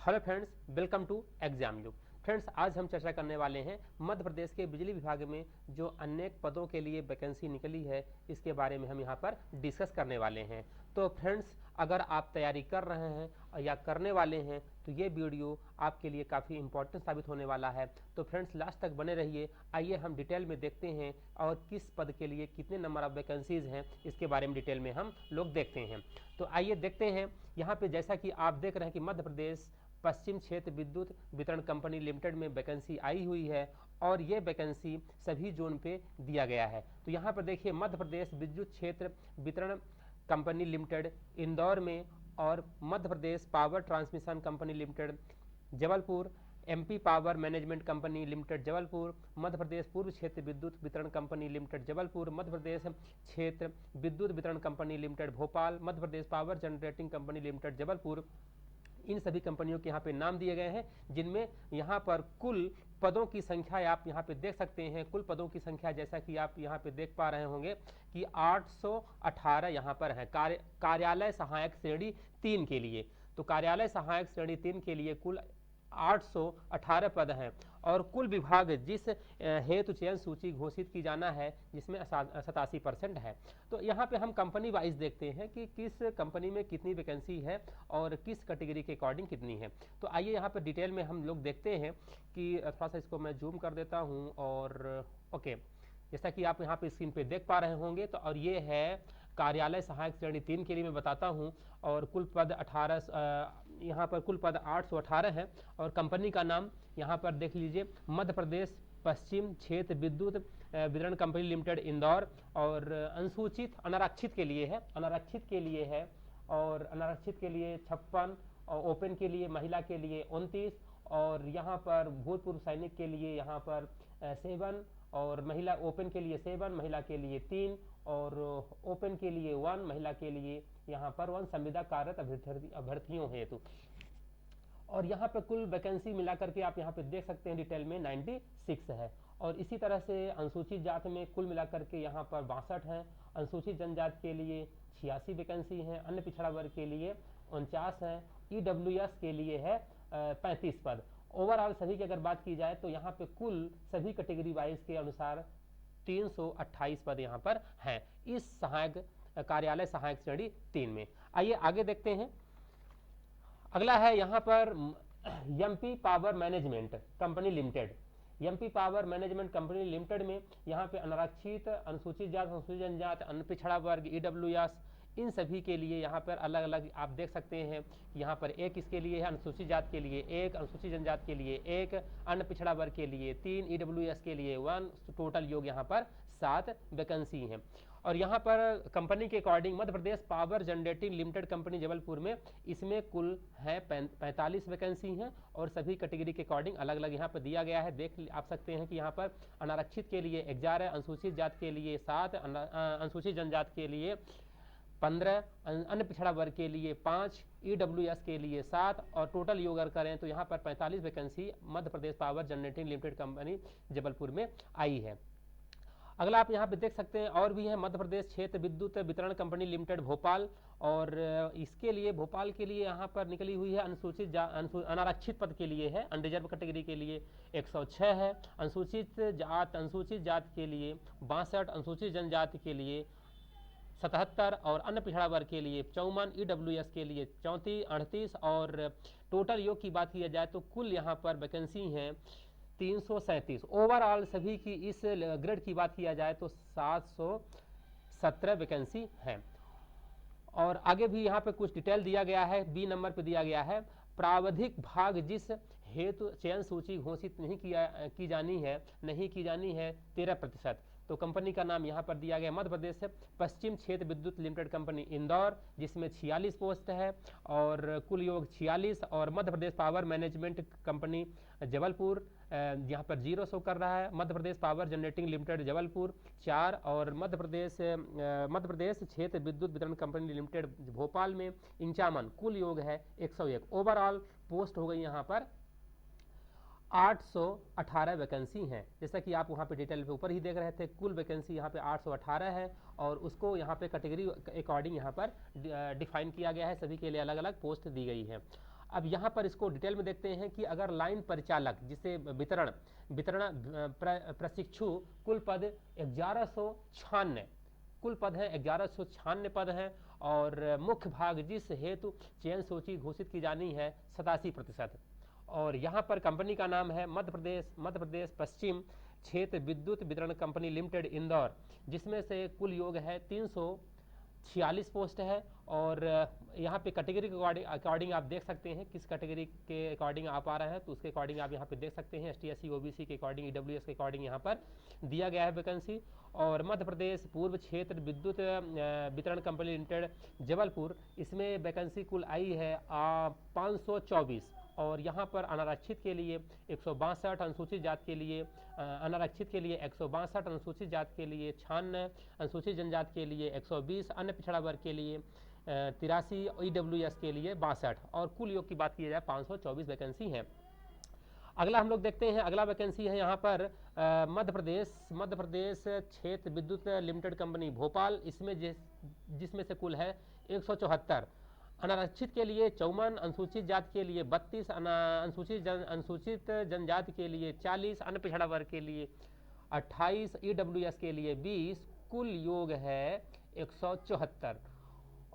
Hello friends, welcome to exam you. Friends, आज हम चर्चा करने वाले हैं मध्य प्रदेश के बिजली विभाग में जो अनेक पदों के लिए वैकेंसी निकली है, इसके बारे में हम यहाँ पर डिस्कस करने वाले हैं। तो फ्रेंड्स, अगर आप तैयारी कर रहे हैं या करने वाले हैं तो ये वीडियो आपके लिए काफ़ी इंपॉर्टेंट साबित होने वाला है। तो फ्रेंड्स, लास्ट तक बने रहिए। आइए हम डिटेल में देखते हैं और किस पद के लिए कितने नंबर ऑफ वैकेंसीज हैं, इसके बारे में डिटेल में हम लोग देखते हैं। तो आइए देखते हैं। यहाँ पे जैसा कि आप देख रहे हैं कि मध्य प्रदेश पश्चिम क्षेत्र विद्युत वितरण कंपनी लिमिटेड में वैकेंसी आई हुई है और ये वैकेंसी सभी जोन पे दिया गया है। तो यहाँ पर देखिए, मध्य प्रदेश विद्युत क्षेत्र वितरण कंपनी लिमिटेड इंदौर में और Madhya Pradesh power transmission company limited Jabalpur, MP power management company limited Jabalpur, Madhya Pradesh Poorv Kshetra Vidyut Vitaran company limited Jabalpur, Madhya Pradesh Kshetra Vidyut Vitaran company limited Bhopal, Madhya Pradesh power generating company limited Jabalpur. इन सभी कंपनियों के यहाँ पे नाम दिए गए हैं, जिनमें यहाँ पर कुल पदों की संख्या आप यहाँ पे देख सकते हैं। कुल पदों की संख्या जैसा कि आप यहाँ पे देख पा रहे होंगे कि 818 यहाँ पर है कार्यालय सहायक श्रेणी 3 के लिए। तो कार्यालय सहायक श्रेणी 3 के लिए कुल 818 पद हैं और कुल विभाग जिस हेतु चयन सूची घोषित की जाना है, जिसमें 87% है। तो यहाँ पे हम कंपनी वाइज देखते हैं कि किस कंपनी में कितनी वैकेंसी है और किस कैटेगरी के अकॉर्डिंग कितनी है। तो आइए यहाँ पे डिटेल में हम लोग देखते हैं कि थोड़ा सा इसको मैं जूम कर देता हूँ। और ओके, जैसा कि आप यहाँ पे स्क्रीन पे देख पा रहे होंगे, तो और ये है कार्यालय सहायक श्रेणी 3 के लिए मैं बताता हूँ। और कुल पद 18 यहाँ पर कुल पद 818 है और कंपनी का नाम यहाँ पर देख लीजिए, मध्य प्रदेश पश्चिम क्षेत्र विद्युत वितरण कंपनी लिमिटेड इंदौर। और अनुसूचित अनारक्षित के लिए है, अनारक्षित के लिए है और अनारक्षित के लिए 56 और ओपन के लिए महिला के लिए 29 और यहाँ पर भूतपूर्व सैनिक के लिए यहाँ पर 7 और महिला ओपन के लिए 7, महिला के लिए 3 और ओपन के लिए 1, महिला के लिए यहाँ पर 1 संविदा कार्यरत अभ्यर्थियों हेतु। और यहाँ पे कुल वैकेंसी मिलाकर के आप यहाँ पे देख सकते हैं डिटेल में 96 है। और इसी तरह से अनुसूचित जात में कुल मिलाकर के यहाँ पर 62 हैं, अनुसूचित जनजाति के लिए 86 वैकेंसी हैं, अन्य पिछड़ा वर्ग के लिए 49 हैं, ईडब्ल्यूएस के लिए है 35 पद। ओवरऑल सभी की अगर बात की जाए तो यहाँ पे कुल सभी कैटेगरी वाइज के अनुसार 328 पद यहाँ पर हैं इस सहायक कार्यालय सहायक श्रेणी 3 में। आइए आगे देखते हैं। अगला है यहाँ पर MP power management company limited. MP power management company limited में यहाँ पे अनारक्षित, अनुसूचित जात, अनुसूचित जनजाति, अन्य पिछड़ा वर्ग, ईडब्ल्यूएस, इन सभी के लिए यहाँ पर अलग अलग आप देख सकते हैं। यहाँ पर एक इसके लिए है, अनुसूचित जात के लिए 1, अनुसूचित जनजाति के लिए 1, अन्य पिछड़ा वर्ग के लिए 3, ईडब्ल्यूएस के लिए 1, टोटल योग यहाँ पर 7 वैकेंसी हैं। और यहाँ पर कंपनी के according Madhya Pradesh power generating limited company Jabalpur में इसमें कुल है 45 वैकेंसी हैं और सभी कैटेगरी के अकॉर्डिंग अलग अलग यहाँ पर दिया गया है। देख आप सकते हैं कि यहाँ पर अनारक्षित के लिए 11, अनुसूचित जाति के लिए 7, अनुसूचित जनजाति के लिए 15, अन्य पिछड़ा वर्ग के लिए 5, ईडब्ल्यूएस के लिए 7 और टोटल योग अगर करें तो यहाँ पर 45 vacancy Madhya Pradesh power generating limited company Jabalpur में आई है। अगला आप यहाँ पे देख सकते हैं और भी है मध्य प्रदेश क्षेत्र विद्युत वितरण कंपनी लिमिटेड भोपाल। और इसके लिए भोपाल के लिए यहाँ पर निकली हुई है अनुसूचित अनारक्षित पद के लिए है, अनरिजर्व कैटेगरी के लिए 106 है, अनुसूचित जात के लिए 62, अनुसूचित जनजाति के लिए 77 और अन्य पिछड़ा वर्ग के लिए 54, ईडब्ल्यूएस के लिए 34, 38 और टोटल योग की बात की जाए तो कुल यहाँ पर वैकेंसी हैं 337। ओवरऑल सभी की इस ग्रेड की बात किया जाए तो 717 वैकेंसी है। और आगे भी यहाँ पे कुछ डिटेल दिया गया है, बी नंबर पे दिया गया है, प्रावधिक भाग जिस हेतु चयन सूची घोषित नहीं की जानी है 13%। तो कंपनी का नाम यहाँ पर दिया गया मध्य प्रदेश पश्चिम क्षेत्र विद्युत लिमिटेड कंपनी इंदौर, जिसमें 46 पोस्ट है और कुल योग 46। और Madhya Pradesh power management company Jabalpur, यहाँ पर 0 शो कर रहा है। Madhya Pradesh power generating limited Jabalpur 4 और मध्य प्रदेश क्षेत्र विद्युत वितरण कंपनी लिमिटेड भोपाल में 51, कुल योग है 101। ओवरऑल पोस्ट हो गई यहाँ पर 818 वैकेंसी हैं। जैसा कि आप वहाँ पे डिटेल पे ऊपर ही देख रहे थे, कुल वैकेंसी यहाँ पे 818 है और उसको यहाँ पे कैटेगरी अकॉर्डिंग यहाँ पर डिफाइन किया गया है, सभी के लिए अलग अलग पोस्ट दी गई है। अब यहाँ पर इसको डिटेल में देखते हैं कि अगर लाइन परिचालक जिसे वितरण वितरण प्रशिक्षु कुल पद 1196 कुल पद हैं, 1196 पद हैं और मुख्य भाग जिस हेतु चयन सूची घोषित की जानी है 87%। और यहाँ पर कंपनी का नाम है मध्य प्रदेश पश्चिम क्षेत्र विद्युत वितरण कंपनी लिमिटेड इंदौर, जिसमें से कुल योग है 346 पोस्ट है। और यहाँ पे कैटेगरी के अकॉर्डिंग आप देख सकते हैं किस कैटेगरी के अकॉर्डिंग आप आ रहे हैं, तो उसके अकॉर्डिंग आप यहाँ पे देख सकते हैं ST SC OBC के अकॉर्डिंग EWS के अकॉर्डिंग यहाँ पर दिया गया है वैकेंसी। और मध्य प्रदेश पूर्व क्षेत्र विद्युत वितरण कंपनी लिमिटेड जबलपुर, इसमें वैकेंसी कुल आई है 524। और यहाँ पर अनारक्षित के लिए 162, अनुसूचित जाति के लिए अनारक्षित के लिए 162, अनुसूचित जाति के लिए 96, अनुसूचित जनजाति के लिए 120, अन्य पिछड़ा वर्ग के लिए 83, EWS के लिए 62 और कुल योग की बात की जाए 524 वैकेंसी हैं। अगला हम लोग देखते हैं, अगला वैकेंसी है यहाँ पर मध्य प्रदेश क्षेत्र विद्युत लिमिटेड कंपनी भोपाल, इसमें जिसमें से कुल है 174, अनारक्षित के लिए 54, अनुसूचित जाति के लिए 32, अनुसूचित जनजाति के लिए 40, अन्य पिछड़ा वर्ग के लिए 28, EWS के लिए 20, कुल योग है 174।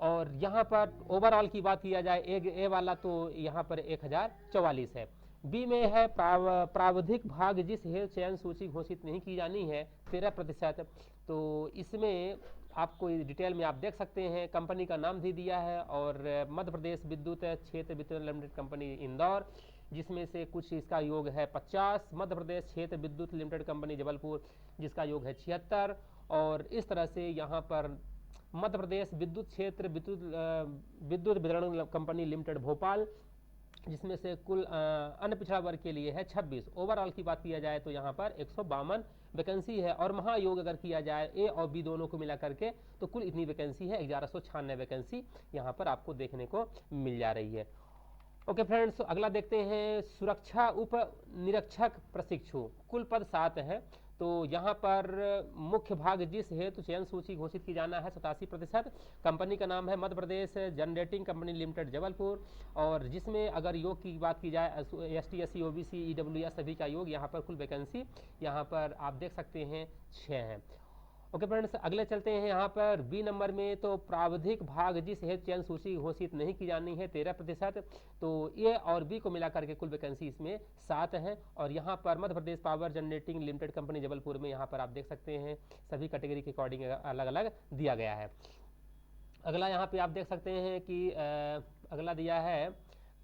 और यहाँ पर ओवरऑल की बात किया जाए ए वाला तो यहाँ पर 1044 है। बी में है प्रावधिक भाग जिस हेतु चयन सूची घोषित नहीं की जानी है 13%। तो इसमें आपको डिटेल में आप देख सकते हैं, कंपनी का नाम भी दिया है और मध्य प्रदेश विद्युत क्षेत्र वितरण लिमिटेड कंपनी इंदौर, जिसमें से कुछ इसका योग है 50, मध्य प्रदेश क्षेत्र विद्युत लिमिटेड कंपनी जबलपुर जिसका योग है 76। और इस तरह से यहाँ पर मध्य प्रदेश विद्युत क्षेत्र विद्युत वितरण कंपनी लिमिटेड भोपाल, जिसमें से कुल अन्य पिछड़ा वर्ग के लिए है 26। ओवरऑल की बात किया जाए तो यहाँ पर 152 वैकेंसी है। और महायोग अगर किया जाए ए और बी दोनों को मिला करके तो कुल इतनी वैकेंसी है 1196 वैकेंसी यहाँ पर आपको देखने को मिल जा रही है। ओके फ्रेंड्स, अगला देखते हैं सुरक्षा उप निरीक्षक प्रशिक्षु, कुल पद 7 हैं। तो यहाँ पर मुख्य भाग जिस हेतु चयन सूची घोषित की जाना है 87%। कंपनी का नाम है मध्य प्रदेश जनरेटिंग कंपनी लिमिटेड जबलपुर, और जिसमें अगर योग की बात की जाए ST SC OBC EWS सभी का योग, यहाँ पर कुल वैकेंसी यहाँ पर आप देख सकते हैं 6 हैं। ओके फ्रेंड्स, अगले चलते हैं यहाँ पर बी नंबर में। तो प्रावधिक भाग जिस हेतु चयन सूची घोषित नहीं की जानी है 13%। तो ए और बी को मिलाकर के कुल वैकेंसी इसमें 7 हैं। और यहाँ पर Madhya Pradesh power generating limited company Jabalpur में यहाँ पर आप देख सकते हैं सभी कैटेगरी के अकॉर्डिंग अलग अलग दिया गया है। अगला यहाँ पे आप देख सकते हैं कि अगला दिया है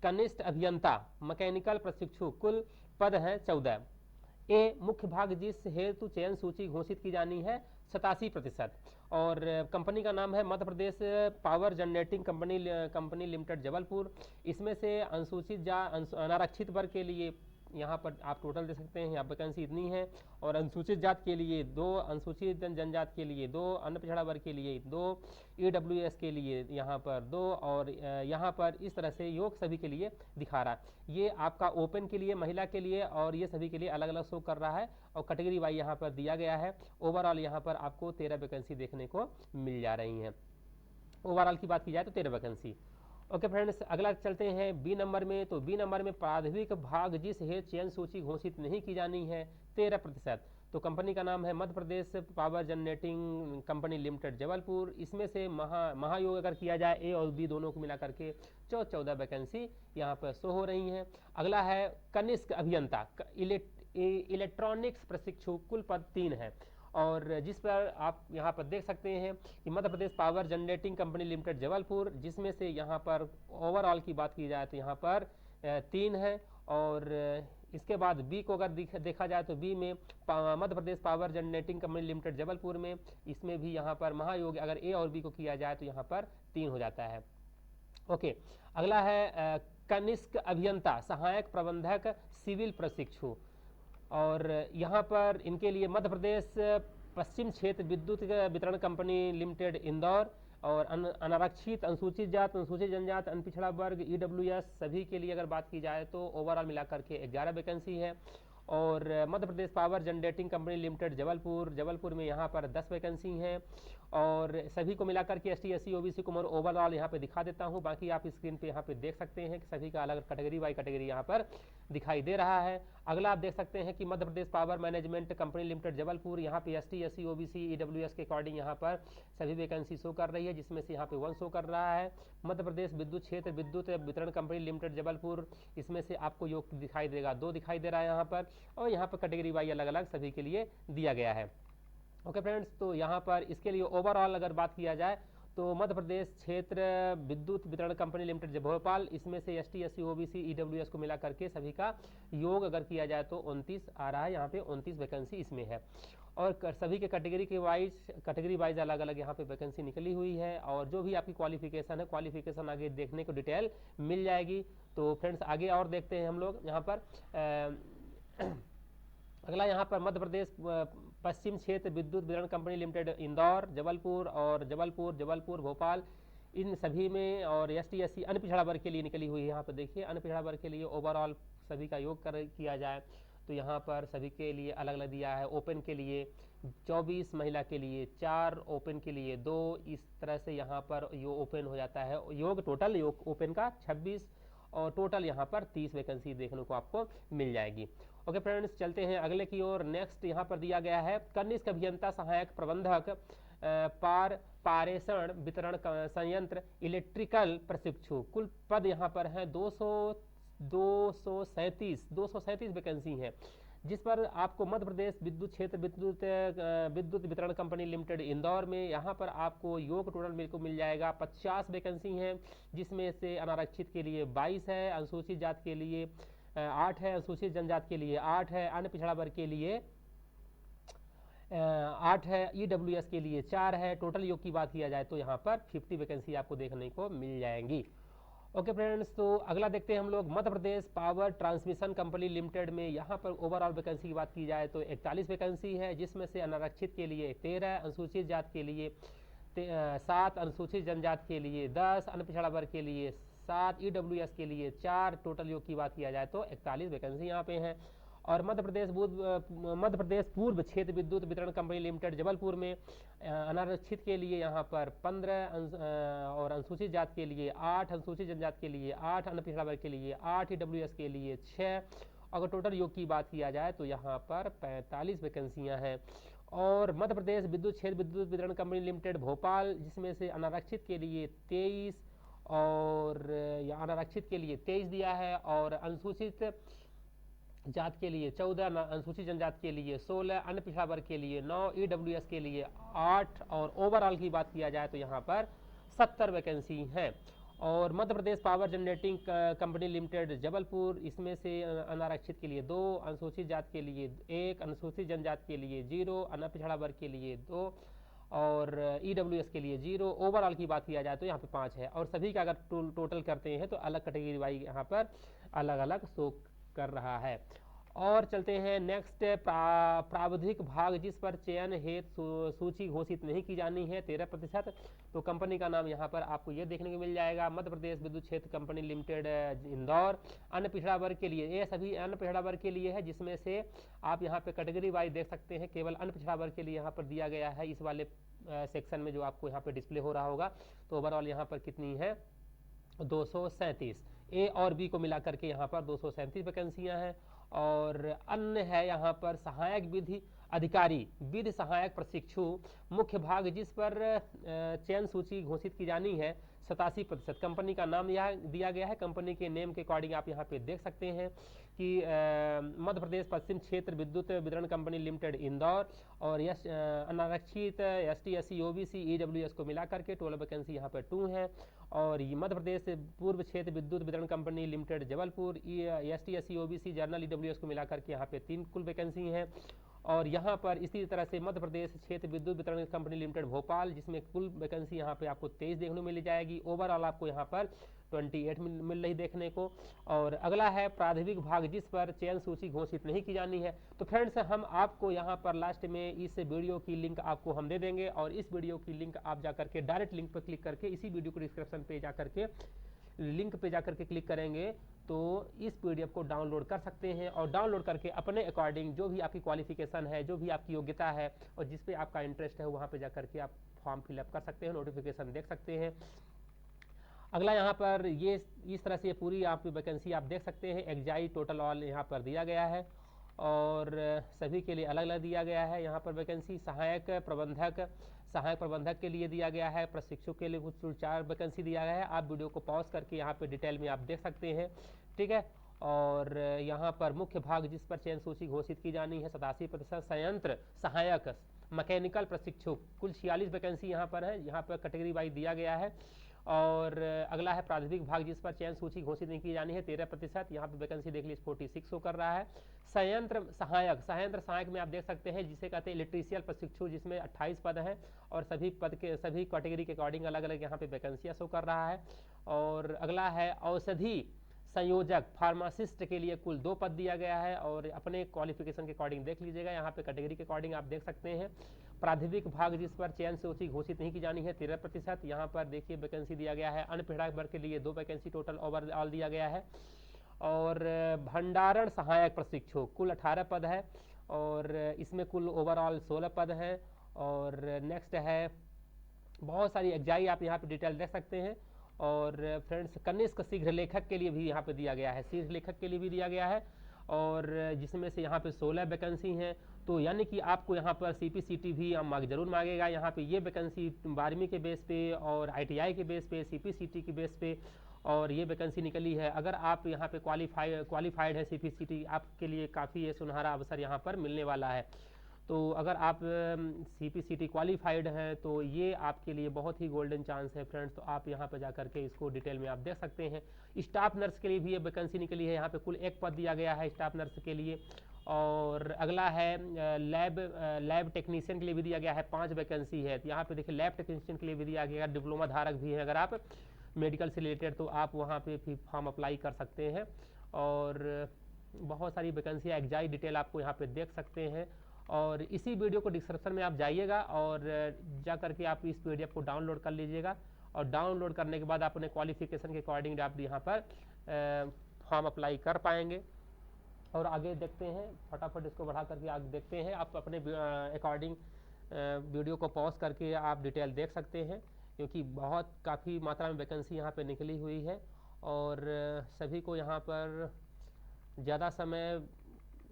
कनिष्ठ अभियंता मैकेनिकल प्रशिक्षु, कुल पद हैं 14। ए मुख्य भाग जिस हेतु चयन सूची घोषित की जानी है 87%। और कंपनी का नाम है Madhya Pradesh power generating company limited Jabalpur, इसमें से अनुसूचित अनारक्षित वर्ग के लिए यहाँ पर आप टोटल दे सकते हैं, यहाँ वैकेंसी इतनी है। और अनुसूचित जाति के लिए 2, अनुसूचित जनजाति के लिए 2, अन्य पिछड़ा वर्ग के लिए 2, EWS के लिए यहाँ पर 2, और यहाँ पर इस तरह से योग सभी के लिए दिखा रहा है। ये आपका ओपन के लिए, महिला के लिए, और ये सभी के लिए अलग अलग शो कर रहा है और कैटेगरी वाइज यहाँ पर दिया गया है। ओवरऑल यहाँ पर आपको 13 वैकेंसी देखने को मिल जा रही हैं। ओवरऑल की बात की जाए तो 13 वैकेंसी। ओके फ्रेंड्स, अगला चलते हैं बी नंबर में। तो बी नंबर में प्रारंभिक भाग जिस हेतु चयन सूची घोषित नहीं की जानी है 13%। तो कंपनी का नाम है Madhya Pradesh power generating company limited Jabalpur, इसमें से महायोग अगर किया जाए ए और बी दोनों को मिला करके 14 वैकेंसी यहाँ पर शो हो रही हैं। अगला है कनिष्ठ अभियंता इलेक्ट्रॉनिक्स प्रशिक्षु, कुल पद 3 है। और जिस पर आप यहाँ पर देख सकते हैं कि Madhya Pradesh power generating company limited Jabalpur, जिसमें से यहाँ पर ओवरऑल की बात की जाए तो यहाँ पर 3 है। और इसके बाद बी को अगर देखा जाए तो बी में Madhya Pradesh power generating company limited Jabalpur में, इसमें भी यहाँ पर महायोग अगर ए और बी को किया जाए तो यहाँ पर 3 हो जाता है। ओके, अगला है कनिष्ठ अभियंता सहायक प्रबंधक सिविल प्रशिक्षु, और यहाँ पर इनके लिए मध्य प्रदेश पश्चिम क्षेत्र विद्युत वितरण कंपनी लिमिटेड इंदौर, और अनारक्षित अनुसूचित जाति अनुसूचित जनजाति अनपिछड़ा वर्ग EWS सभी के लिए अगर बात की जाए तो ओवरऑल मिलाकर के 11 वैकेंसी है। और Madhya Pradesh power generating company limited Jabalpur में यहाँ पर 10 वैकेंसी हैं और सभी को मिलाकर के ST SC OBC को मैं ओवरऑल यहाँ पे दिखा देता हूँ। बाकी आप स्क्रीन पे यहाँ पे देख सकते हैं कि सभी का अलग कैटेगरी बाई कैटेगरी यहाँ पर दिखाई दे रहा है। अगला आप देख सकते हैं कि Madhya Pradesh power management company limited Jabalpur, यहाँ पे ST SC OBC EWS के अकॉर्डिंग यहाँ पर सभी वैकेंसी शो कर रही है, जिसमें से यहाँ पे 1 शो कर रहा है। मध्य प्रदेश विद्युत क्षेत्र विद्युत वितरण कंपनी लिमिटेड जबलपुर, इसमें से आपको योग दिखाई देगा 2 दिखाई दे रहा है यहाँ पर, और यहाँ पर कैटेगरी वाइज अलग अलग सभी के लिए दिया गया है। ओके फ्रेंड्स, तो यहाँ पर इसके लिए ओवरऑल अगर बात किया जाए तो मध्य प्रदेश क्षेत्र विद्युत वितरण कंपनी लिमिटेड भोपाल, इसमें से ST SC OBC EWS को मिला करके सभी का योग अगर किया जाए तो 29 आ रहा है। यहाँ पे 29 वैकेंसी इसमें है और सभी के कैटेगरी वाइज अलग अलग यहाँ पे वैकेंसी निकली हुई है। और जो भी आपकी क्वालिफिकेशन है, क्वालिफिकेशन आगे देखने को डिटेल मिल जाएगी। तो फ्रेंड्स आगे और देखते हैं हम लोग यहाँ पर अगला यहाँ पर मध्य प्रदेश पश्चिम क्षेत्र विद्युत वितरण कंपनी लिमिटेड इंदौर, जबलपुर और जबलपुर भोपाल, इन सभी में और ST SC अन्य पिछड़ा वर्ग के लिए निकली हुई है। यहाँ पर देखिए अन्य पिछड़ा वर्ग के लिए ओवरऑल सभी का योग किया जाए तो यहाँ पर सभी के लिए अलग अलग दिया है। ओपन के लिए 24, महिला के लिए 4, ओपन के लिए 2, इस तरह से यहाँ पर यो ओपन हो जाता है। योग टोटल योग ओपन का 26 और टोटल यहाँ पर 30 वैकेंसी देखने को आपको मिल जाएगी। ओके फ्रेंड्स, चलते हैं अगले की ओर। नेक्स्ट यहाँ पर दिया गया है कनिष्ठ अभियंता सहायक प्रबंधक पारेषण वितरण संयंत्र इलेक्ट्रिकल प्रशिक्षु। कुल पद यहाँ पर हैं 237 वैकेंसी हैं, जिस पर आपको मध्य प्रदेश विद्युत क्षेत्र विद्युत वितरण कंपनी लिमिटेड इंदौर में यहाँ पर आपको योग टोटल मेरे को मिल जाएगा 50 वैकेंसी हैं, जिसमें से अनारक्षित के लिए 22 है, अनुसूचित जाति के लिए 8 है, अनुसूचित जनजाति के लिए 8 है, अन्य पिछड़ा वर्ग के लिए 8 है, EWS के लिए 4 है। टोटल योग की बात किया जाए तो यहाँ पर 50 वैकेंसी आपको देखने को मिल जाएंगी। ओके फ्रेंड्स, तो अगला देखते हैं हम लोग मध्य Pradesh power transmission company limited में। यहाँ पर ओवरऑल वैकेंसी की बात की जाए तो 41 वैकेंसी है, जिसमें से अनारक्षित के लिए 13, अनुसूचित जाति के लिए 7, अनुसूचित जनजाति के लिए 10, अन्य पिछड़ा वर्ग के लिए 7, EWS के लिए 4। टोटल योग की बात किया जाए तो 41 वैकेंसी यहाँ पे हैं। और मध्य प्रदेश पूर्व क्षेत्र विद्युत वितरण कंपनी लिमिटेड जबलपुर में अनारक्षित के लिए यहाँ पर 15 और अनुसूचित जाति के लिए 8, अनुसूचित जनजाति के लिए 8, अन्य पिछड़ा वर्ग के लिए 8, EWS के लिए 6। अगर टोटल योग की बात किया जाए तो यहाँ पर 45 वैकेंसियाँ हैं। और मध्य प्रदेश विद्युत क्षेत्र विद्युत वितरण कंपनी लिमिटेड भोपाल, जिसमें से अनारक्षित के लिए 23 और अनारक्षित के लिए 23 दिया है, और अनुसूचित जाति के लिए 14, अनुसूचित जनजाति के लिए 16, अन्य पिछड़ा वर्ग के लिए 9, EWS के लिए 8 और ओवरऑल की बात किया जाए तो यहाँ पर 70 वैकेंसी हैं। और Madhya Pradesh power generating company limited Jabalpur, इसमें से अनारक्षित के लिए 2, अनुसूचित जाति के लिए 1, अनुसूचित जनजाति के लिए 0, अन्य पिछड़ा वर्ग के लिए 2 और EWS के लिए 0। ओवरऑल की बात किया जाए तो यहाँ पे 5 है। और सभी का अगर टोटल करते हैं तो अलग कैटेगरी वाइज यहाँ पर अलग अलग शो कर रहा है। और चलते हैं नेक्स्ट प्रावधिक भाग, जिस पर चयन हेतु सूची घोषित नहीं की जानी है 13%। तो कंपनी का नाम यहाँ पर आपको ये देखने को मिल जाएगा, मध्य प्रदेश विद्युत क्षेत्र कंपनी लिमिटेड इंदौर। अन्य पिछड़ा वर्ग के लिए ये सभी अन्य पिछड़ा वर्ग के लिए है, जिसमें से आप यहाँ पे कैटेगरी वाइज देख सकते हैं। केवल अन्य पिछड़ा वर्ग के लिए यहाँ पर दिया गया है इस वाले सेक्शन में, जो आपको यहाँ पे डिस्प्ले हो रहा होगा। तो ओवरऑल यहाँ पर कितनी है 237, A और B को मिला करके यहाँ पर 237 वैकेंसियाँ हैं। और अन्य है यहाँ पर सहायक विधि अधिकारी विधि सहायक प्रशिक्षु मुख्य भाग, जिस पर चयन सूची घोषित की जानी है 87%। कंपनी का नाम यहाँ दिया गया है, कंपनी के नेम के अकॉर्डिंग आप यहाँ पे देख सकते हैं कि मध्य प्रदेश पश्चिम क्षेत्र विद्युत वितरण कंपनी लिमिटेड इंदौर और अनारक्षित ST SC OBC EWS को मिला करके 12 वैकेंसी यहाँ पर 2 है। और Madhya Pradesh Poorv Kshetra Vidyut Vitaran company limited Jabalpur ST SC OBC journal EWS को मिला करके यहाँ पे 3 कुल वैकेंसी हैं। और यहाँ पर इसी तरह से मध्य प्रदेश क्षेत्र विद्युत वितरण कंपनी लिमिटेड भोपाल, जिसमें कुल वैकेंसी यहाँ पे आपको 23 देखने को मिल जाएगी। ओवरऑल आपको यहाँ पर 28 मिल रही देखने को। और अगला है प्राथमिक भाग, जिस पर चयन सूची घोषित नहीं की जानी है। तो फ्रेंड्स, हम आपको यहाँ पर लास्ट में इस वीडियो की लिंक आपको हम दे देंगे, और इस वीडियो की लिंक आप जा करके डायरेक्ट लिंक पर क्लिक करके इसी वीडियो को डिस्क्रिप्शन पे जा करके लिंक पे जाकर के क्लिक करेंगे तो इस PDF को डाउनलोड कर सकते हैं और डाउनलोड करके अपने अकॉर्डिंग जो भी आपकी क्वालिफिकेशन है, जो भी आपकी योग्यता है और जिस पे आपका इंटरेस्ट है वहाँ पे जाकर के आप फॉर्म फिलअप कर सकते हैं, नोटिफिकेशन देख सकते हैं। अगला यहाँ पर ये इस तरह से पूरी आप वैकेंसी आप देख सकते हैं। एग्जाई टोटल ऑल यहाँ पर दिया गया है और सभी के लिए अलग अलग दिया गया है। यहाँ पर वैकेंसी सहायक प्रबंधक के लिए दिया गया है, प्रशिक्षु के लिए कुछ 4 वैकेंसी दिया गया है। आप वीडियो को पॉज करके यहाँ पे डिटेल में आप देख सकते हैं, ठीक है। और यहाँ पर मुख्य भाग जिस पर चयन सूची घोषित की जानी है 87%। संयंत्र सहायक मैकेनिकल प्रशिक्षु कुल 46 वैकेंसी यहाँ पर है, यहाँ पर कैटेगरी वाइज दिया गया है। और अगला है प्राथमिक भाग जिस पर चयन सूची घोषित नहीं की जानी है 13%, यहाँ पे वैकेंसी देख लीजिए 46 शो कर रहा है। संयंत्र सहायक में आप देख सकते हैं जिसे कहते हैं इलेक्ट्रीशियन प्रशिक्षु, जिसमें 28 पद हैं और सभी कैटेगरी के अकॉर्डिंग अलग अलग यहाँ पे वैकेंसियाँ शो कर रहा है। और अगला है औषधि संयोजक फार्मासिस्ट के लिए कुल 2 पद दिया गया है और अपने क्वालिफिकेशन के अकॉर्डिंग देख लीजिएगा, यहाँ पे कैटेगरी के अकॉर्डिंग आप देख सकते हैं। प्राथमिक भाग जिस पर चयन सूची घोषित नहीं की जानी है 13%, यहाँ पर देखिए वैकेंसी दिया गया है। अनपढ़ वर्ग के लिए 2 वैकेंसी टोटल ओवरऑल दिया गया है। और भंडारण सहायक प्रशिक्षु कुल 18 पद है और इसमें कुल ओवरऑल 16 पद है। और नेक्स्ट है बहुत सारी एग्जाई आप यहाँ पे डिटेल देख सकते हैं। और फ्रेंड्स कनिष्क शीघ्र लेखक के लिए भी यहाँ पे दिया गया है, शीघ्र लेखक के लिए भी दिया गया है और जिसमें से यहाँ पे 16 वैकेंसी हैं। तो यानी कि आपको यहाँ पर CPCT भी जरूर मांगेगा। यहाँ पे ये वैकेंसी 12वीं के बेस पे और ITI के बेस पे, CPCT के बेस पे और ये वैकेंसी निकली है। अगर आप यहाँ पे क्वालिफाइड है CPCT, आपके लिए काफ़ी ये सुनहरा अवसर यहाँ पर मिलने वाला है। तो अगर आप CPCT क्वालिफाइड हैं तो ये आपके लिए बहुत ही गोल्डन चांस है फ्रेंड्स। तो आप यहाँ पर जाकर के इसको डिटेल में आप देख सकते हैं। स्टाफ नर्स के लिए भी ये वैकेंसी निकली है, यहाँ पे कुल 1 पद दिया गया है स्टाफ नर्स के लिए। और अगला है लैब टेक्नीशियन के लिए भी दिया गया है, 5 वैकेंसी है। तो यहाँ पे देखिए लैब टेक्नीशियन के लिए भी दिया गया, डिप्लोमा धारक भी है अगर आप मेडिकल से रिलेटेड तो आप वहाँ पे भी फॉर्म अप्लाई कर सकते हैं। और बहुत सारी वैकेंसियाँ एग्जाई डिटेल आपको यहाँ पे देख सकते हैं। और इसी वीडियो को डिस्क्रिप्शन में आप जाइएगा और जा करके आप इस PDF को डाउनलोड कर लीजिएगा और डाउनलोड करने के बाद आप अपने क्वालिफिकेशन के अकॉर्डिंग आप यहाँ पर फॉर्म अप्लाई कर पाएंगे। और आगे देखते हैं, फटाफट इसको बढ़ा करके आगे देखते हैं। आप अपने अकॉर्डिंग वीडियो को पॉज करके आप डिटेल देख सकते हैं क्योंकि बहुत काफ़ी मात्रा में वैकेंसी यहाँ पे निकली हुई है। और सभी को यहाँ पर ज़्यादा समय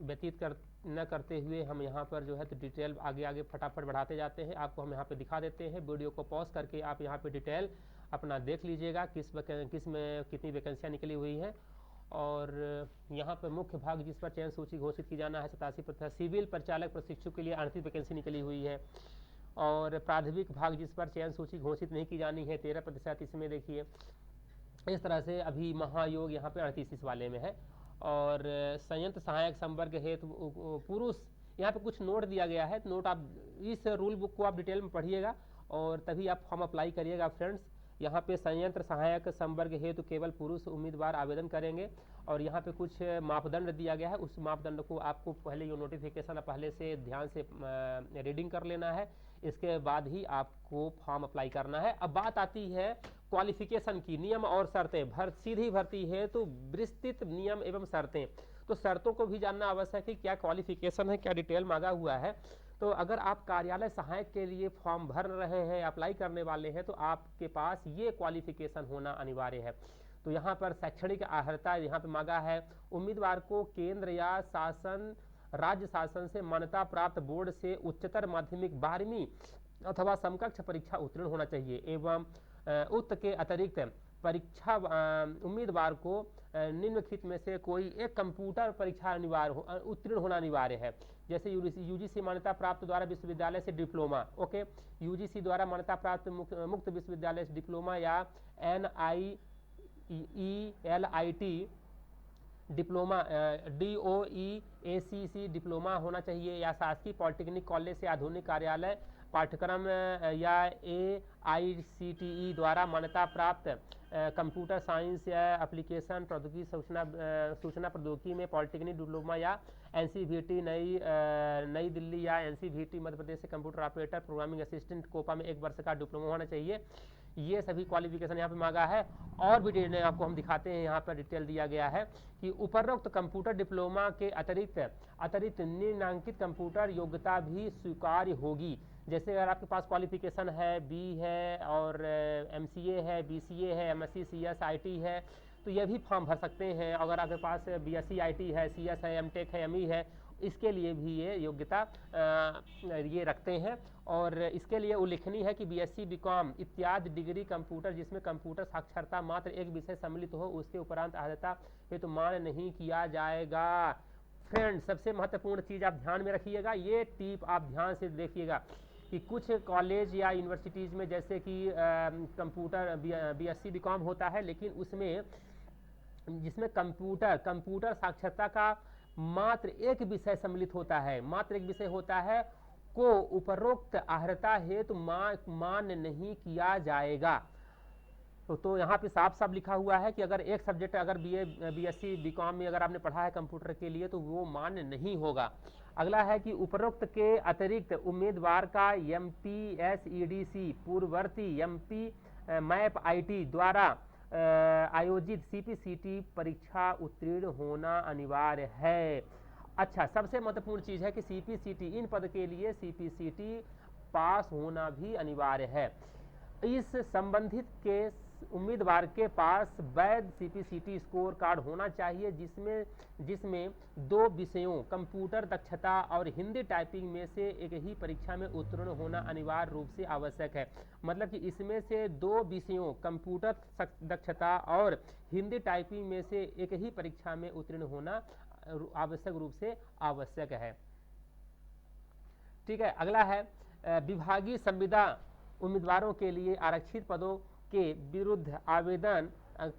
व्यतीत न करते हुए हम यहाँ पर जो है तो डिटेल आगे फटाफट बढ़ाते जाते हैं। आपको हम यहाँ पे दिखा देते हैं, वीडियो को पॉज करके आप यहाँ पे डिटेल अपना देख लीजिएगा किस में कितनी वैकेंसियाँ निकली हुई हैं। और यहाँ पर मुख्य भाग जिस पर चयन सूची घोषित की जाना है 87%। सिविल परिचालक प्रशिक्षु के लिए 38 वैकेंसी निकली हुई है। और प्राथमिक भाग जिस पर चयन सूची घोषित नहीं की जानी है 13%, इसमें देखिए इस तरह से अभी महायोग यहाँ पे 38 इस वाले में है। और संयंत्र सहायक संवर्ग हेतु पुरुष यहाँ पे कुछ नोट दिया गया है। नोट आप इस रूल बुक को आप डिटेल में पढ़िएगा और तभी आप फॉर्म अप्लाई करिएगा फ्रेंड्स। यहाँ पे संयंत्र सहायक संवर्ग हेतु केवल पुरुष उम्मीदवार आवेदन करेंगे और यहाँ पे कुछ मापदंड दिया गया है, उस मापदंड को आपको पहले ये नोटिफिकेशन पहले से ध्यान से रीडिंग कर लेना है, इसके बाद ही आपको फॉर्म अप्लाई करना है। अब बात आती है क्वालिफिकेशन की, नियम और शर्तें। सीधी भर्ती है तो विस्तृत नियम एवं शर्तें, तो शर्तों को भी जानना आवश्यक है, क्या क्वालिफिकेशन है, क्या डिटेल मांगा हुआ है। तो अगर आप कार्यालय सहायक के लिए फॉर्म भर रहे हैं, अप्लाई करने वाले हैं, तो आपके पास ये क्वालिफिकेशन होना अनिवार्य है। तो यहाँ पर शैक्षणिक अर्हता यहाँ पे मांगा है, उम्मीदवार को केंद्र या राज्य शासन से मान्यता प्राप्त बोर्ड से उच्चतर माध्यमिक 12वीं अथवा समकक्ष परीक्षा उत्तीर्ण होना चाहिए एवं उक्त के अतिरिक्त परीक्षा उम्मीदवार को निम्नलिखित में से कोई एक कंप्यूटर परीक्षा उत्तीर्ण होना अनिवार्य है। जैसे यूजीसी मान्यता प्राप्त द्वारा विश्वविद्यालय से डिप्लोमा, ओके, यूजीसी द्वारा मान्यता प्राप्त मुक्त विश्वविद्यालय से डिप्लोमा या NIELIT डिप्लोमा, DOEACC डिप्लोमा होना चाहिए या शासकीय पॉलिटेक्निक कॉलेज से आधुनिक कार्यालय पाठ्यक्रम या AICTE द्वारा मान्यता प्राप्त कंप्यूटर साइंस या एप्लीकेशन प्रौद्योगिकी सूचना प्रौद्योगिकी में पॉलिटेक्निक डिप्लोमा या NCVT नई दिल्ली या NCVT मध्य प्रदेश से computer operator programming assistant COPA में 1 वर्ष का डिप्लोमा होना चाहिए। ये सभी क्वालिफिकेशन यहाँ पे मांगा है। और भी डिटेल आपको हम दिखाते हैं, यहाँ पर डिटेल दिया गया है कि उपरोक्त कंप्यूटर डिप्लोमा के अतिरिक्त निम्नांकित कंप्यूटर योग्यता भी स्वीकार्य होगी। जैसे अगर आपके पास क्वालिफिकेशन है बी है और MCA है, BCA है, MSc CS IT है, तो ये भी फॉर्म भर सकते हैं। अगर आपके पास BSc IT है, CS है, MTech है, ME है, इसके लिए भी ये योग्यता ये रखते हैं। और इसके लिए उल्लेखनीय है कि BSc BCom इत्यादि डिग्री कंप्यूटर जिसमें कंप्यूटर साक्षरता मात्र एक विषय सम्मिलित हो, उसके उपरांत अर्हता हेतु मान्य नहीं किया जाएगा। फ्रेंड्स, सबसे महत्वपूर्ण चीज़ आप ध्यान में रखिएगा, ये टिप आप ध्यान से देखिएगा कि कुछ कॉलेज या यूनिवर्सिटीज़ में जैसे कि कंप्यूटर BSc BCom होता है, लेकिन उसमें जिसमें कंप्यूटर साक्षरता का मात्र एक विषय सम्मिलित होता है, मात्र एक विषय होता है, को उपरोक्त अर्हता हेतु मान्य नहीं किया जाएगा। तो यहाँ पे साफ साफ लिखा हुआ है कि अगर एक सब्जेक्ट अगर BSc BCom में अगर आपने पढ़ा है कंप्यूटर के लिए तो वो मान्य नहीं होगा। अगला है कि उपरोक्त के अतिरिक्त उम्मीदवार का MPSEDC पूर्ववर्ती MP मैप IT द्वारा आयोजित CPCT परीक्षा उत्तीर्ण होना अनिवार्य है। अच्छा, सबसे महत्वपूर्ण चीज़ है कि CPCT, इन पद के लिए CPCT पास होना भी अनिवार्य है। इस संबंधित के उम्मीदवार के पास वैध CPCT स्कोर कार्ड होना चाहिए जिसमें 2 विषयों कंप्यूटर दक्षता और हिंदी टाइपिंग में से एक ही परीक्षा में उत्तीर्ण होना अनिवार्य रूप से आवश्यक है। मतलब कि इसमें से 2 विषयों कंप्यूटर दक्षता और हिंदी टाइपिंग में से एक ही परीक्षा में उत्तीर्ण होना आवश्यक रूप से आवश्यक है। ठीक है, अगला है विभागीय संविदा उम्मीदवारों के लिए आरक्षित पदों के विरुद्ध आवेदन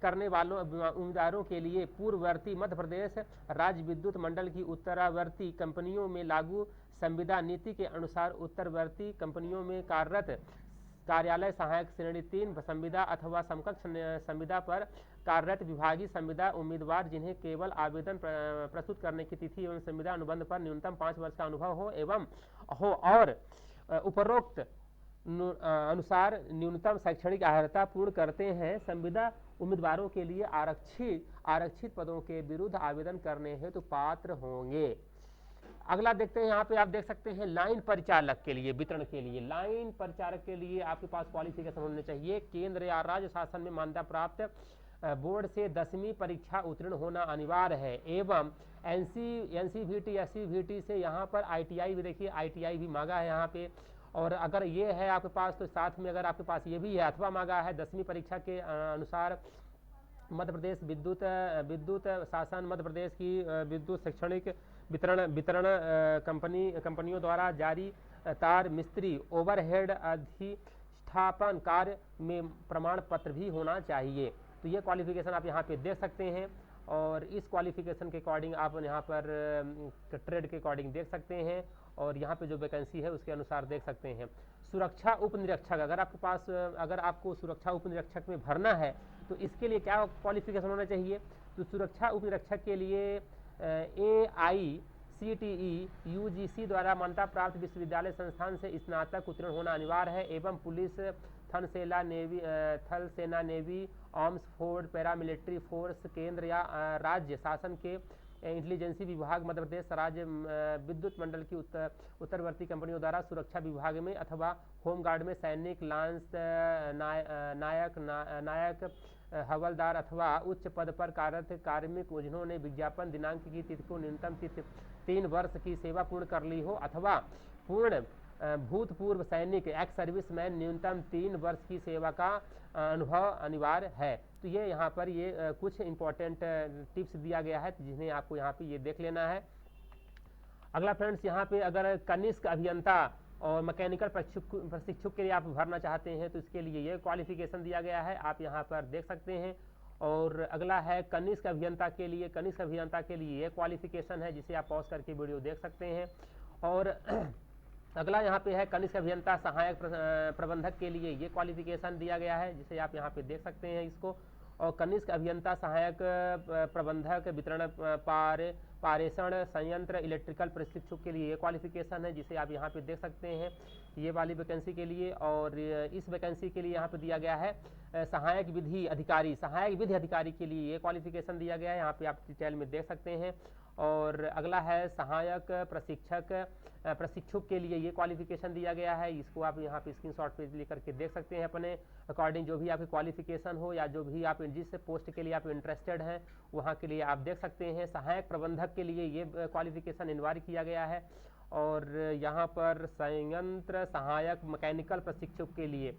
करने वालों उम्मीदवारों के लिए पूर्ववर्ती मध्य प्रदेश राज्य विद्युत मंडल की उत्तरवर्ती कंपनियों में लागू संविदा नीति के अनुसार उत्तरवर्ती कंपनियों में कार्यरत कार्यालय सहायक श्रेणी 3 संविदा अथवा समकक्ष संविदा पर कार्यरत विभागीय संविदा उम्मीदवार जिन्हें केवल आवेदन प्रस्तुत करने की तिथि एवं संविदा अनुबंध पर न्यूनतम 5 वर्ष का अनुभव हो और उपरोक्त अनुसार न्यूनतम शैक्षणिक अर्हता पूर्ण करते हैं, संविदा उम्मीदवारों के लिए आरक्षित पदों के विरुद्ध आवेदन करने हेतु पात्र होंगे। अगला देखते हैं, यहाँ पे आप देख सकते हैं लाइन परिचालक के लिए वितरण के लिए, लाइन परिचालक के लिए आपके पास क्वालिफिकेशन होने चाहिए। केंद्र या राज्य शासन में मान्यता प्राप्त बोर्ड से 10वीं परीक्षा उत्तीर्ण होना अनिवार्य है एवं NCVT SCVT से यहाँ पर ITI भी देखिए, ITI भी मांगा है यहाँ पे। और अगर ये है आपके पास तो साथ में अगर आपके पास ये भी है अथवा मांगा है 10वीं परीक्षा के अनुसार मध्य प्रदेश विद्युत शासन मध्य प्रदेश की विद्युत शैक्षणिक वितरण कंपनियों द्वारा जारी तार मिस्त्री ओवरहेड अधिष्ठापन कार्य में प्रमाण पत्र भी होना चाहिए। तो ये क्वालिफिकेशन आप यहाँ पे देख सकते हैं और इस क्वालिफिकेशन के अकॉर्डिंग आप यहाँ पर ट्रेड के अकॉर्डिंग देख सकते हैं और यहाँ पे जो वैकेंसी है उसके अनुसार देख सकते हैं। सुरक्षा उप निरीक्षक, अगर आपको सुरक्षा उप निरीक्षक में भरना है तो इसके लिए क्या क्वालिफिकेशन होना चाहिए? तो सुरक्षा उप निरीक्षक के लिए AICTE UGC द्वारा मान्यता प्राप्त विश्वविद्यालय संस्थान से स्नातक उत्तीर्ण होना अनिवार्य है एवं पुलिस थल सेना navy arms force paramilitary force केंद्र या राज्य शासन के इंटेलिजेंसी विभाग मध्य प्रदेश राज्य विद्युत मंडल की उत्तरवर्ती कंपनियों द्वारा सुरक्षा विभाग में अथवा होमगार्ड में सैनिक लांस नायक हवलदार अथवा उच्च पद पर कार्यरत कार्मिक जिन्होंने विज्ञापन दिनांक की तिथि को न्यूनतम 3 वर्ष की सेवा पूर्ण कर ली हो अथवा भूतपूर्व सैनिक एक्स सर्विसमैन न्यूनतम 3 वर्ष की सेवा का अनुभव अनिवार्य है। तो ये यहाँ पर ये कुछ इंपॉर्टेंट टिप्स दिया गया है जिन्हें आपको यहाँ पे ये देख लेना है। अगला फ्रेंड्स, यहाँ पे अगर कनिष्ठ अभियंता और मैकेनिकल प्रशिक्षक के लिए आप भरना चाहते हैं तो इसके लिए ये क्वालिफिकेशन दिया गया है, आप यहाँ पर देख सकते हैं। और अगला है कनिष्ठ अभियंता के लिए ये क्वालिफिकेशन है जिसे आप पॉज करके वीडियो देख सकते हैं। और अगला यहाँ पे है कनिष्ठ अभियंता सहायक प्रबंधक के लिए ये क्वालिफिकेशन दिया गया है जिसे आप यहाँ पे देख सकते हैं इसको। और कनिष्ठ अभियंता सहायक प्रबंधक वितरण पारेषण संयंत्र इलेक्ट्रिकल प्रशिक्षक के लिए ये क्वालिफिकेशन है, जिसे आप यहाँ पे देख सकते हैं ये वाली वैकेंसी के लिए। और इस वैकेंसी के लिए यहाँ पे दिया गया है सहायक विधि अधिकारी के लिए ये क्वालिफिकेशन दिया गया है, यहाँ पे आप डिटेल में देख सकते हैं। और अगला है सहायक प्रशिक्षक के लिए ये क्वालिफिकेशन दिया गया है, इसको आप यहाँ पे स्क्रीनशॉट पे लेकर के देख सकते हैं अपने अकॉर्डिंग, जो भी आपकी क्वालिफिकेशन हो या जो भी आप जिस पोस्ट के लिए आप इंटरेस्टेड हैं वहाँ के लिए आप देख सकते हैं। सहायक प्रबंधक के लिए ये क्वालिफिकेशन अनिवार्य किया गया है। और यहाँ पर संयंत्र सहायक मैकेनिकल प्रशिक्षक के लिए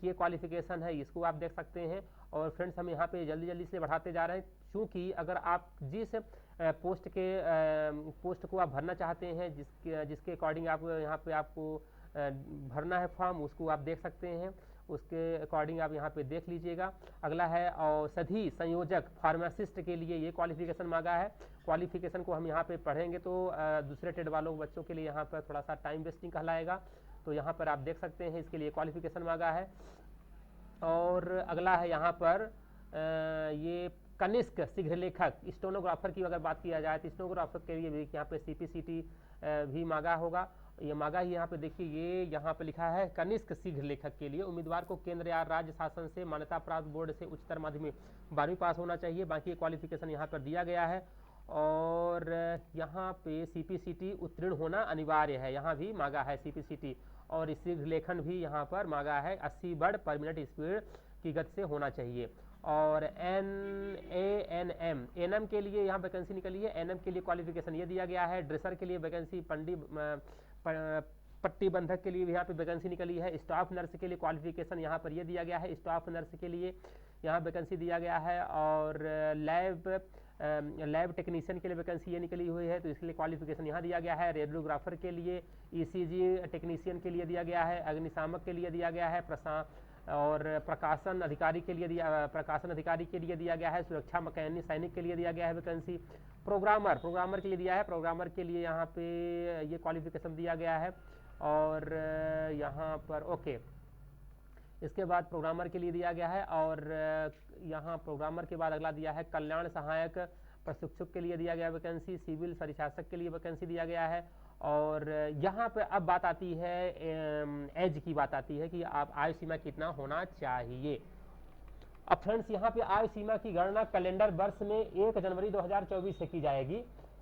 ये क्वालिफिकेशन है, इसको आप देख सकते हैं। और फ्रेंड्स हम यहाँ पे जल्दी से बढ़ाते जा रहे हैं, क्योंकि अगर आप जिस पोस्ट को आप भरना चाहते हैं, जिसके अकॉर्डिंग आप यहाँ पे आपको भरना है फॉर्म, उसको आप देख सकते हैं, उसके अकॉर्डिंग आप यहाँ पे देख लीजिएगा। अगला है औषधि संयोजक फार्मासिस्ट के लिए ये क्वालिफिकेशन मांगा है। क्वालिफिकेशन को हम यहाँ पे पढ़ेंगे तो दूसरे ट्रेड वालों बच्चों के लिए यहाँ पर थोड़ा सा टाइम वेस्टिंग कहलाएगा, तो यहाँ पर आप देख सकते हैं इसके लिए क्वालिफिकेशन मांगा है। और अगला है यहाँ पर ये कनिष्क शीघ्र लेखक स्टेनोग्राफर की अगर बात किया जाए तो स्टेनोग्राफर के लिए भी यहाँ पे CPCT भी मांगा होगा, ये मांगा ही यहाँ पे देखिए, ये यहाँ पे लिखा है कनिष्क शीघ्र लेखक के लिए उम्मीदवार को केंद्र या राज्य शासन से मान्यता प्राप्त बोर्ड से उच्चतर माध्यमिक 12वीं पास होना चाहिए, बाकी क्वालिफिकेशन यहाँ पर दिया गया है। और यहाँ पे CPCT उत्तीर्ण होना अनिवार्य है, यहाँ भी मांगा है CPCT। और शीघ्र लेखन भी यहाँ पर मांगा है 80 वर्ड पर मिनट स्पीड की गति से होना चाहिए। और NANM के लिए यहाँ वैकेंसी निकली है, NM के लिए क्वालिफिकेशन ये दिया गया है। ड्रेसर के लिए वैकेंसी पट्टी बंधक के लिए भी यहाँ पे वैकेंसी निकली है। स्टाफ नर्स के लिए क्वालिफिकेशन यहाँ पर ये दिया गया है, स्टाफ नर्स के लिए यहाँ वैकेंसी दिया गया है। और लैब टेक्नीशियन के लिए वैकेंसी ये निकली हुई है, तो इसके लिए क्वालिफिकेशन यहाँ दिया गया है। रेडियोग्राफर के लिए, ECG टेक्नीशियन के लिए दिया गया है, अग्निशामक के लिए दिया गया है, और प्रकाशन अधिकारी के लिए दिया गया है। सुरक्षा मैकेनिक सैनिक के लिए दिया गया है वैकेंसी। प्रोग्रामर के लिए दिया है, प्रोग्रामर के लिए यहाँ पे ये क्वालिफिकेशन दिया गया है। और यहाँ पर ओके, इसके बाद प्रोग्रामर के लिए दिया गया है। और यहाँ प्रोग्रामर के बाद अगला दिया है कल्याण सहायक प्रशिक्षक के लिए दिया गया वैकेंसी। सिविल परिशासक के लिए वैकेंसी दिया गया है। और यहाँ पे अब बात आती है एज की बात आती है कि आप आयु सीमा कितना होना चाहिए। अब फ्रेंड्स यहाँ पे आयु सीमा की गणना कैलेंडर वर्ष में 1 जनवरी 2024 से की जाएगी,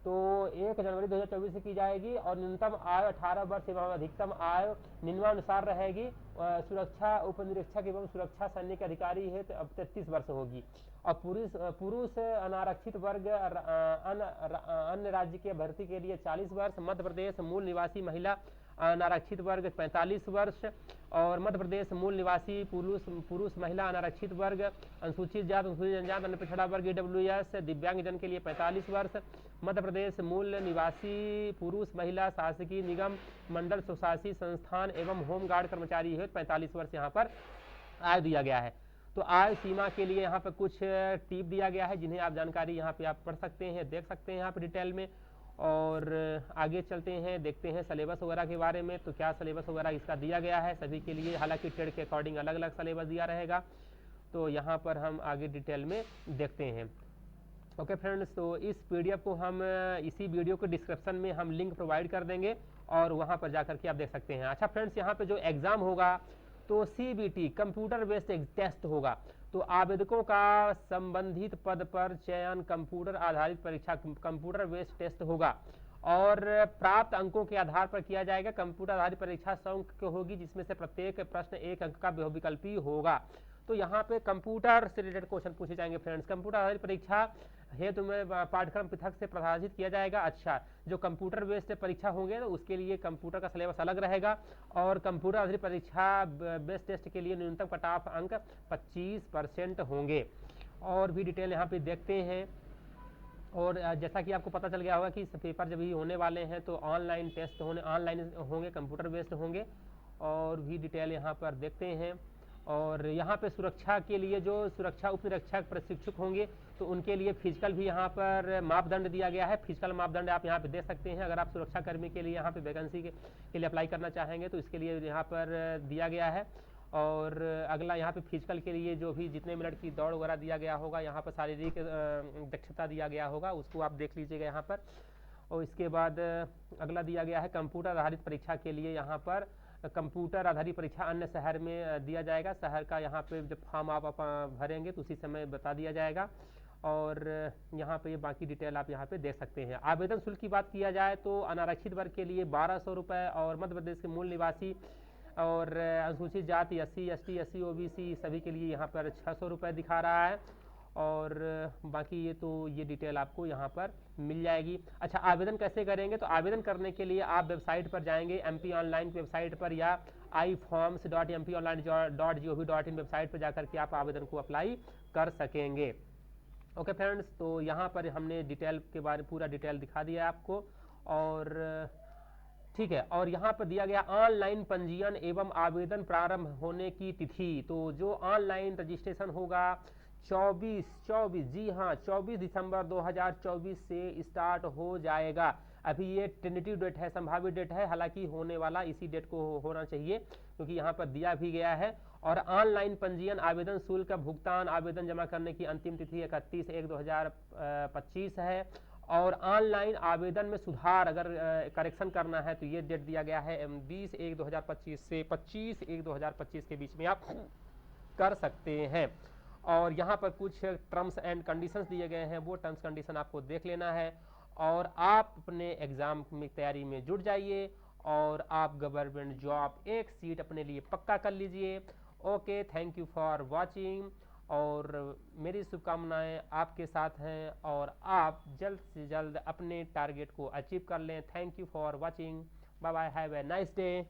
तो 1 जनवरी 2024 से की जाएगी। और न्यूनतम आयु 18 वर्ष एवं अधिकतम आयु निम्नानुसार रहेगी। सुरक्षा उपनिरीक्षक एवं सुरक्षा सैनिक अधिकारी है तो अब 33 वर्ष होगी। और पुरुष अनारक्षित वर्ग अन्य राज्य के भर्ती के लिए 40 वर्ष। मध्य प्रदेश मूल निवासी महिला अनारक्षित वर्ग 45 वर्ष। और मध्य प्रदेश मूल निवासी पुरुष महिला अनारक्षित वर्ग, अनुसूचित जात अनुसूचित जनजात अन्य पिछड़ा वर्ग EWS दिव्यांगजन के लिए 45 वर्ष। मध्य प्रदेश मूल निवासी पुरुष महिला शासकीय निगम मंडल स्वशासी संस्थान एवं होमगार्ड कर्मचारी है 45 वर्ष यहाँ पर आयु दिया गया है। तो आयु सीमा के लिए यहाँ पे कुछ टिप दिया गया है, जिन्हें आप जानकारी यहाँ पे आप पढ़ सकते हैं, देख सकते हैं यहाँ पे डिटेल में। और आगे चलते हैं, देखते हैं सिलेबस वगैरह के बारे में, तो क्या सिलेबस वगैरह इसका दिया गया है सभी के लिए। हालांकि ट्रेड के अकॉर्डिंग अलग अलग सिलेबस दिया रहेगा, तो यहाँ पर हम आगे डिटेल में देखते हैं। ओके फ्रेंड्स, तो इस PDF को हम इसी वीडियो के डिस्क्रिप्शन में हम लिंक प्रोवाइड कर देंगे और वहाँ पर जाकर के आप देख सकते हैं। अच्छा फ्रेंड्स, यहाँ पे जो एग्ज़ाम होगा तो CBT कंप्यूटर बेस्ड टेस्ट होगा। तो आवेदकों का संबंधित पद पर चयन कंप्यूटर आधारित परीक्षा कंप्यूटर बेस्ड टेस्ट होगा और प्राप्त अंकों के आधार पर किया जाएगा। कंप्यूटर आधारित परीक्षा 100 अंक की होगी, जिसमें से प्रत्येक प्रश्न 1 अंक का बहुविकल्पी होगा। तो यहाँ पे कंप्यूटर से रिलेटेड क्वेश्चन पूछे जाएंगे फ्रेंड्स। कंप्यूटर आधारित परीक्षा हेतु में पाठ्यक्रम पृथक से प्रकाशित किया जाएगा। अच्छा, जो कंप्यूटर बेस्ड परीक्षा होंगे तो उसके लिए कंप्यूटर का सिलेबस अलग रहेगा और कंप्यूटर आधारित परीक्षा बेस्ड टेस्ट के लिए न्यूनतम कट ऑफ अंक 25% होंगे। और भी डिटेल यहाँ पे देखते हैं। और जैसा कि आपको पता चल गया होगा कि पेपर जब ही होने वाले हैं तो ऑनलाइन टेस्ट ऑनलाइन होंगे, कंप्यूटर बेस्ड होंगे। और भी डिटेल यहाँ पर देखते हैं। और यहाँ पे सुरक्षा के लिए जो सुरक्षा उपनिरीक्षक प्रशिक्षक होंगे तो उनके लिए फिजिकल भी यहाँ पर मापदंड दिया गया है। फिजिकल मापदंड आप यहाँ पे देख सकते हैं। अगर आप सुरक्षा कर्मी के लिए यहाँ पे वैकेंसी के लिए अप्लाई करना चाहेंगे तो इसके लिए यहाँ पर दिया गया है। और अगला यहाँ पे फिजिकल के लिए जो भी जितने मिनट की दौड़ वगैरह दिया गया होगा, यहाँ पर शारीरिक दक्षता दिया गया होगा, उसको आप देख लीजिएगा यहाँ पर। और इसके बाद अगला दिया गया है कंप्यूटर आधारित परीक्षा के लिए, यहाँ पर कंप्यूटर आधारित परीक्षा अन्य शहर में दिया जाएगा। शहर का यहाँ पे जब फॉर्म आप भरेंगे तो उसी समय बता दिया जाएगा। और यहाँ पे बाकी डिटेल आप यहाँ पे देख सकते हैं। आवेदन शुल्क की बात किया जाए तो अनारक्षित वर्ग के लिए 1200 रुपये और मध्य प्रदेश के मूल निवासी और अनुसूचित जाति SC ST SC OBC सभी के लिए यहाँ पर 600 रुपये दिखा रहा है। और बाकी ये डिटेल आपको यहाँ पर मिल जाएगी। अच्छा, आवेदन कैसे करेंगे? तो आवेदन करने के लिए आप वेबसाइट पर जाएंगे, MP ऑनलाइन वेबसाइट पर या iforms.mponline.gov.in वेबसाइट पर जाकर के आप आवेदन को अप्लाई कर सकेंगे। ओके फ्रेंड्स, तो यहाँ पर हमने डिटेल के बारे पूरा डिटेल दिखा दिया आपको। और ठीक है, और यहाँ पर दिया गया ऑनलाइन पंजीयन एवं आवेदन प्रारंभ होने की तिथि। तो जो ऑनलाइन रजिस्ट्रेशन होगा 24 जी हाँ 24 दिसंबर 2024 से स्टार्ट हो जाएगा। अभी ये टेंटेटिव डेट है, संभावित डेट है, हालांकि होने वाला इसी डेट को होना चाहिए क्योंकि यहाँ पर दिया भी गया है। और ऑनलाइन पंजीयन आवेदन शुल्क का भुगतान आवेदन जमा करने की अंतिम तिथि 31/1/2025 है। और ऑनलाइन आवेदन में सुधार अगर करेक्शन करना है तो ये डेट दिया गया है 20/1/2025 से 25/1/2025 के बीच में आप कर सकते हैं। और यहाँ पर कुछ टर्म्स एंड कंडीशंस दिए गए हैं, वो टर्म्स कंडीशन आपको देख लेना है और आप अपने एग्ज़ाम में तैयारी में जुट जाइए और आप गवर्नमेंट जॉब एक सीट अपने लिए पक्का कर लीजिए। Okay, thank you for watching. और मेरी शुभकामनाएं आपके साथ हैं और आप जल्द से जल्द अपने टारगेट को अचीव कर लें। Thank you for watching. Bye bye, have a nice day.